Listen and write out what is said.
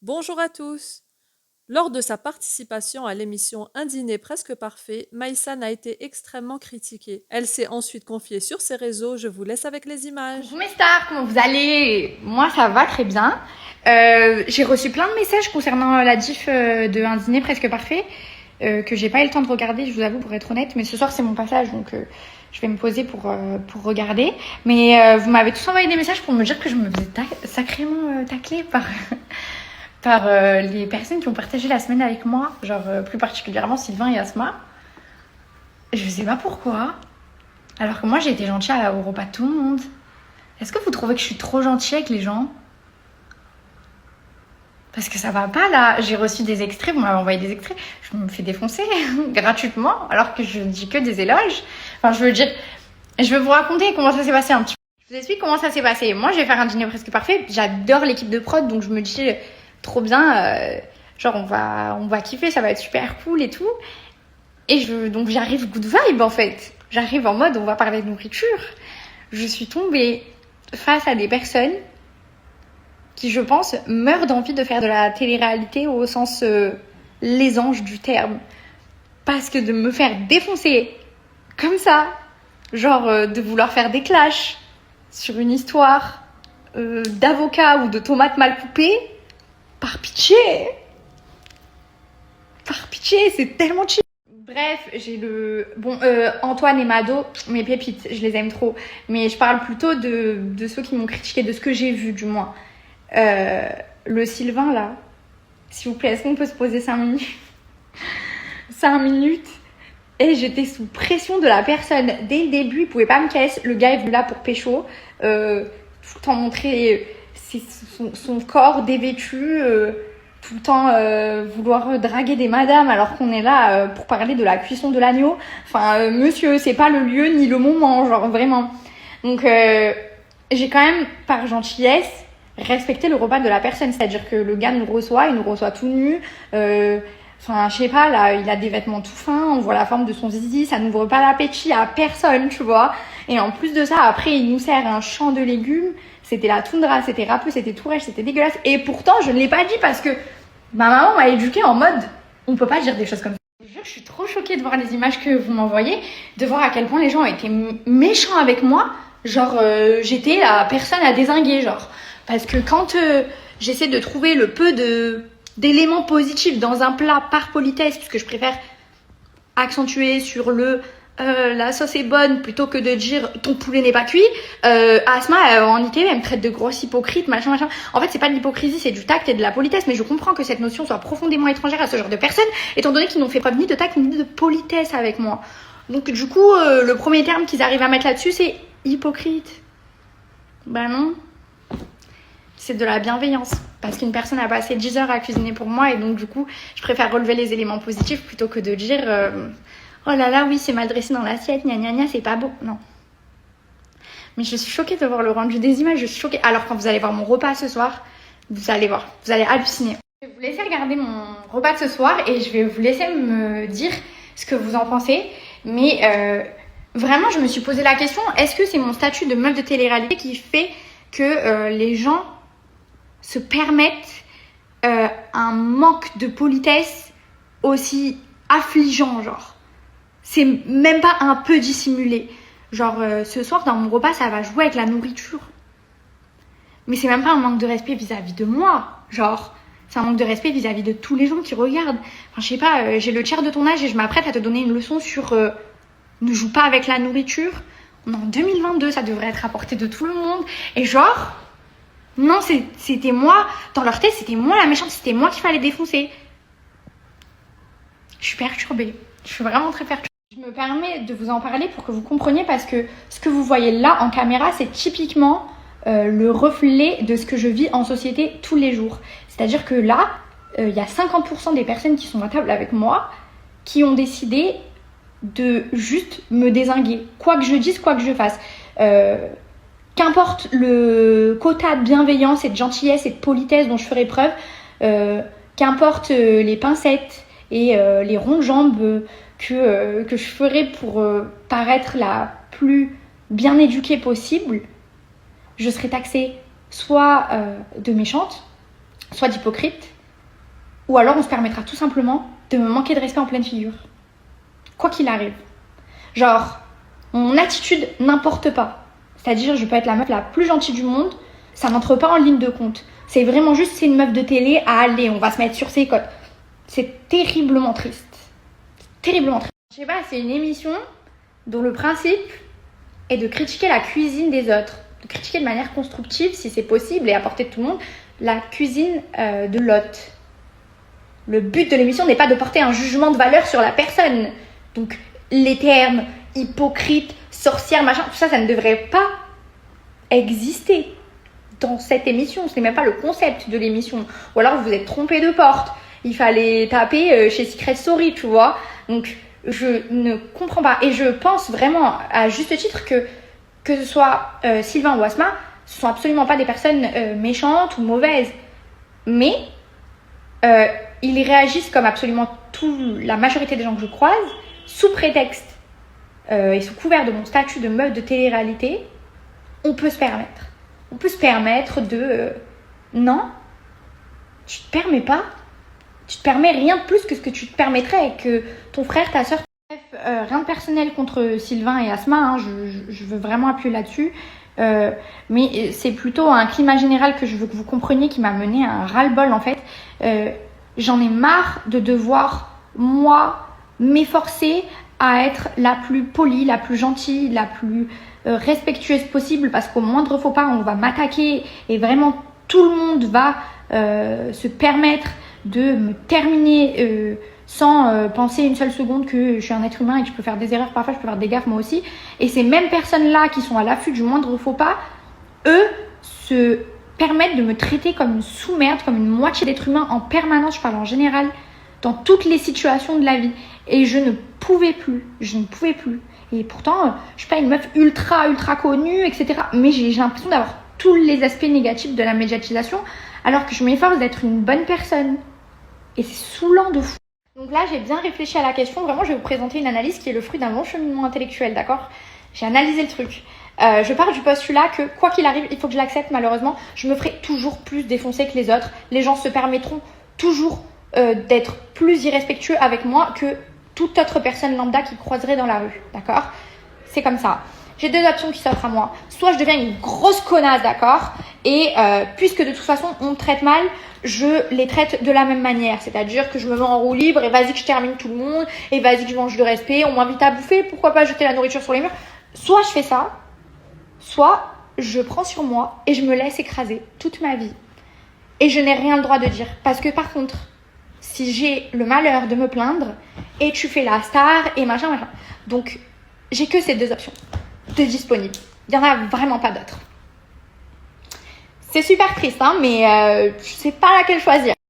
Bonjour à tous. Lors de sa participation à l'émission Un dîner presque parfait, Maïsan a été extrêmement critiquée. Elle s'est ensuite confiée sur ses réseaux. Je vous laisse avec les Coucou images. mes stars, comment vous allez? Moi ça va très bien. J'ai reçu plein de messages concernant la diff de Un dîner presque parfait que j'ai pas eu le temps de regarder, je vous avoue pour être honnête, mais ce soir c'est mon passage donc je vais me poser pour regarder. Mais vous m'avez tous envoyé des messages pour me dire que je me faisais sacrément tacler par, par les personnes qui ont partagé la semaine avec moi, genre plus particulièrement Sylvain et Asma. Je sais pas pourquoi, alors que moi j'ai été gentille au repas de tout le monde. Est-ce que vous trouvez que je suis trop gentille avec les gens? Parce que ça va pas là. J'ai reçu des extraits, vous m'avez envoyé des extraits. Je me fais défoncer gratuitement alors que je dis que des éloges. Enfin, je veux dire, je vais vous raconter comment ça s'est passé un petit peu. Je vous explique comment ça s'est passé. Moi, je vais faire un dîner presque parfait. J'adore l'équipe de prod, donc je me dis trop bien. Genre, on va kiffer, ça va être super cool et tout. Donc j'arrive good vibe en fait. J'arrive en mode, on va parler de nourriture. Je suis tombée face à des personnes qui, je pense, meurent d'envie de faire de la télé-réalité au sens les anges du terme. Parce que de me faire défoncer comme ça, genre de vouloir faire des clashs sur une histoire d'avocat ou de tomates mal coupées, par pitié, c'est tellement chill. Bref, j'ai le... Bon, Antoine et Mado, mes pépites, je les aime trop. Mais je parle plutôt de ceux qui m'ont critiqué, de ce que j'ai vu du moins. Le Sylvain, là, s'il vous plaît, est-ce qu'on peut se poser 5 minutes 5 minutes. Et j'étais sous pression de la personne. Dès le début, il pouvait pas me casse. Le gars est venu là pour pécho. Tout le temps montrer son corps dévêtu. Tout le temps vouloir draguer des madames alors qu'on est là pour parler de la cuisson de l'agneau. Enfin, monsieur, c'est pas le lieu ni le moment, genre vraiment. Donc, j'ai quand même, par gentillesse, respecté le repas de la personne. C'est-à-dire que le gars il nous reçoit tout nu. Enfin, je sais pas, là, il a des vêtements tout fins, on voit la forme de son zizi, ça n'ouvre pas l'appétit à personne, tu vois. Et en plus de ça, après, il nous sert un champ de légumes. C'était la toundra, c'était râpeux, c'était tout rêche, c'était dégueulasse. Et pourtant, je ne l'ai pas dit parce que ma maman m'a éduquée en mode, on peut pas dire des choses comme ça. Je vous jure, je suis trop choquée de voir les images que vous m'envoyez, de voir à quel point les gens ont été méchants avec moi. Genre, j'étais la personne à dézinguer, genre. Parce que quand j'essaie de trouver le peu d'éléments positifs dans un plat par politesse, puisque je préfère accentuer sur la sauce est bonne plutôt que de dire ton poulet n'est pas cuit. Asma en IT elle me traite de grosse hypocrite, machin. En fait, c'est pas de l'hypocrisie, c'est du tact et de la politesse, mais je comprends que cette notion soit profondément étrangère à ce genre de personnes, étant donné qu'ils n'ont fait preuve ni de tact ni de politesse avec moi. Donc du coup, le premier terme qu'ils arrivent à mettre là-dessus, c'est hypocrite. Bah non, c'est de la bienveillance. Parce qu'une personne a passé 10 heures à cuisiner pour moi et donc du coup, je préfère relever les éléments positifs plutôt que de dire oh là là, oui, c'est mal dressé dans l'assiette, gna gna gna, c'est pas beau. Non. Mais je suis choquée de voir le rendu des images, je suis choquée. Alors quand vous allez voir mon repas ce soir, vous allez voir, vous allez halluciner. Je vais vous laisser regarder mon repas de ce soir et je vais vous laisser me dire ce que vous en pensez. Mais vraiment, je me suis posé la question, est-ce que c'est mon statut de meuf de télé-réalité qui fait que les gens se permettent un manque de politesse aussi affligeant, genre. C'est même pas un peu dissimulé. Genre, ce soir, dans mon repas, ça va jouer avec la nourriture. Mais c'est même pas un manque de respect vis-à-vis de moi. Genre, c'est un manque de respect vis-à-vis de tous les gens qui regardent. Enfin, je sais pas, j'ai le tiers de ton âge et je m'apprête à te donner une leçon sur ne joue pas avec la nourriture. On est en 2022, ça devrait être à portée de tout le monde. Et genre, non, c'était moi, dans leur tête, c'était moi la méchante, c'était moi qu'il fallait défoncer. Je suis perturbée. Je suis vraiment très perturbée. Je me permets de vous en parler pour que vous compreniez parce que ce que vous voyez là en caméra, c'est typiquement le reflet de ce que je vis en société tous les jours. C'est-à-dire que là, il y a 50% des personnes qui sont à table avec moi qui ont décidé de juste me dézinguer. Quoi que je dise, quoi que je fasse. Qu'importe le quota de bienveillance et de gentillesse et de politesse dont je ferai preuve, qu'importe les pincettes et les ronds de jambes que je ferai pour paraître la plus bien éduquée possible, je serai taxée soit de méchante, soit d'hypocrite, ou alors on se permettra tout simplement de me manquer de respect en pleine figure. Quoi qu'il arrive. Genre, mon attitude n'importe pas. C'est-à-dire, je peux être la meuf la plus gentille du monde, ça n'entre pas en ligne de compte. C'est vraiment juste, c'est une meuf de télé, allez, on va se mettre sur ses côtes. C'est terriblement triste. Terriblement triste. Je sais pas, c'est une émission dont le principe est de critiquer la cuisine des autres. De critiquer de manière constructive, si c'est possible, et à portée de tout le monde, la cuisine de l'hôte. Le but de l'émission n'est pas de porter un jugement de valeur sur la personne. Donc, les termes hypocrite, sorcière, machin, tout ça, ça ne devrait pas exister dans cette émission. Ce n'est même pas le concept de l'émission. Ou alors, vous vous êtes trompé de porte. Il fallait taper chez Secret Story, tu vois. Donc, je ne comprends pas. Et je pense vraiment, à juste titre, que ce soit Sylvain ou Asma, ce sont absolument pas des personnes méchantes ou mauvaises. Mais ils réagissent comme absolument la majorité des gens que je croise, sous prétexte et sous couvert de mon statut de meuf de télé-réalité. On peut se permettre. On peut se permettre de... non, tu te permets pas. Tu te permets rien de plus que ce que tu te permettrais, que ton frère, ta soeur... Bref, rien de personnel contre Sylvain et Asma, hein, je veux vraiment appuyer là-dessus. Mais c'est plutôt un climat général que je veux que vous compreniez qui m'a mené à un ras-le-bol en fait. J'en ai marre de devoir, moi, m'efforcer à être la plus polie, la plus gentille, la plus respectueuse possible, parce qu'au moindre faux pas, on va m'attaquer et vraiment tout le monde va se permettre de me terminer sans penser une seule seconde que je suis un être humain et que je peux faire des erreurs parfois, je peux faire des gaffes moi aussi. Et ces mêmes personnes-là qui sont à l'affût du moindre faux pas, eux se permettent de me traiter comme une sous-merde, comme une moitié d'être humain en permanence, je parle en général, dans toutes les situations de la vie. Et je ne pouvais plus. Et pourtant, je suis pas une meuf ultra connue, etc. Mais j'ai l'impression d'avoir tous les aspects négatifs de la médiatisation, alors que je m'efforce d'être une bonne personne. Et c'est saoulant de fou. Donc là, j'ai bien réfléchi à la question. Vraiment, je vais vous présenter une analyse qui est le fruit d'un long cheminement intellectuel, d'accord ? J'ai analysé le truc. Je pars du postulat que, quoi qu'il arrive, il faut que je l'accepte, malheureusement. Je me ferai toujours plus défoncer que les autres. Les gens se permettront toujours d'être plus irrespectueux avec moi que toute autre personne lambda qui croiserait dans la rue, d'accord ? C'est comme ça. J'ai deux options qui s'offrent à moi. Soit je deviens une grosse connasse, d'accord ? Et puisque de toute façon, on me traite mal, je les traite de la même manière. C'est-à-dire que je me mets en roue libre et vas-y que je termine tout le monde, et vas-y que je mange de respect, on m'invite à bouffer, pourquoi pas jeter la nourriture sur les murs ? Soit je fais ça, soit je prends sur moi et je me laisse écraser toute ma vie. Et je n'ai rien le droit de dire. Parce que par contre, si j'ai le malheur de me plaindre, et tu fais la star, et machin. Donc, j'ai que ces deux options de disponibles. Il n'y en a vraiment pas d'autres. C'est super triste, hein, mais je sais pas laquelle choisir.